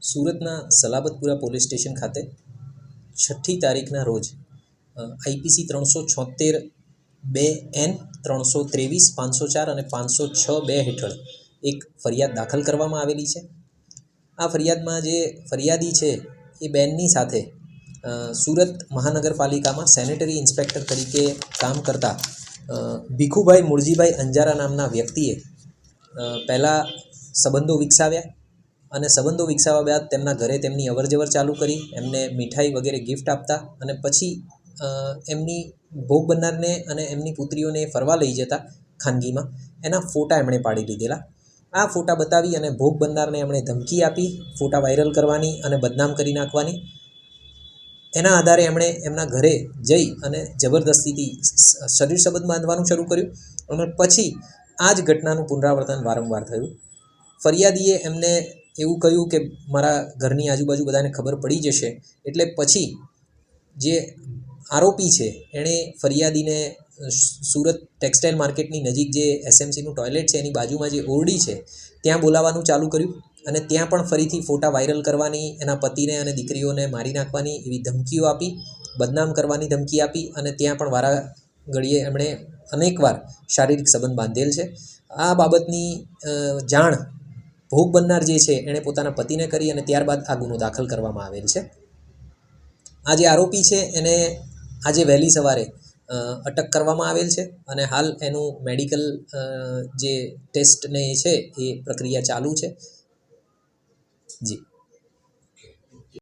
સુરતના Salabatpura police station ખાતે 6ઠ્ઠી તારીખના રોજ આઈપીસી 376(2) N 323 504 અને 506(2) હેઠળ એક ફરિયાદ દાખલ કરવામાં આવેલી છે. આ ફરિયાદમાં જે ફરિયાદી છે એ બેનની સાથે સુરત મહાનગરપાલિકામાં સેનેટરી ઇન્સ્પેક્ટર તરીકે કામ કરતા ભીખુભાઈ મૂળજીભાઈ અંજારા નામના વ્યક્તિએ પહેલાં સંબંધો વિકસાવ્યા અને સંબંધો વિકસાવ્યા બાદ તેમના ઘરે તેમની અવરજવર ચાલુ કરી, એમને મીઠાઈ વગેરે ગિફ્ટ આપતા અને પછી એમની ભોગ બનનારને અને એમની પુત્રીઓને ફરવા લઈ જતા ખાનગીમાં એના ફોટા એમણે પાડી લીધેલા. આ ફોટા બતાવી અને ભોગ બનનારને એમણે ધમકી આપી ફોટા વાયરલ કરવાની અને બદનામ કરી નાખવાની. એના આધારે એમણે એમના ઘરે જઈ અને જબરદસ્તીથી શરીર સંબંધ બાંધવાનું શરૂ કર્યું અને પછી આ જ ઘટનાનું પુનરાવર્તન વારંવાર થયું. ફરિયાદીએ એમને એવું કહ્યું કે મારા ઘરની આજુબાજુ બધાને ખબર પડી જશે, એટલે પછી જે આરોપી છે એણે ફરિયાદીને સુરત ટેક્સટાઇલ માર્કેટની નજીક જે એસએમસીનું ટોયલેટ છે એની બાજુમાં જે ઓરડી છે ત્યાં બોલાવવાનું ચાલુ કર્યું અને ત્યાં પણ ફરીથી ફોટા વાયરલ કરવાની, એના પતિને અને દીકરીઓને મારી નાખવાની એવી ધમકીઓ આપી, બદનામ કરવાની ધમકી આપી અને ત્યાં પણ વારા ઘડીએ એમણે અનેકવાર શારીરિક સંબંધ બાંધેલ છે. આ બાબતની જાણ ભોગ બનનાર જે છે એણે પોતાના પતિને કરી અને ત્યારબાદ આ ગુનો દાખલ કરવામાં આવેલ છે. આ જે આરોપી છે એને આજે વહેલી સવારે અટક કરવામાં આવેલ છે અને હાલ એનું મેડિકલ જે ટેસ્ટ ને એ છે એ પ્રક્રિયા ચાલુ છે. જી.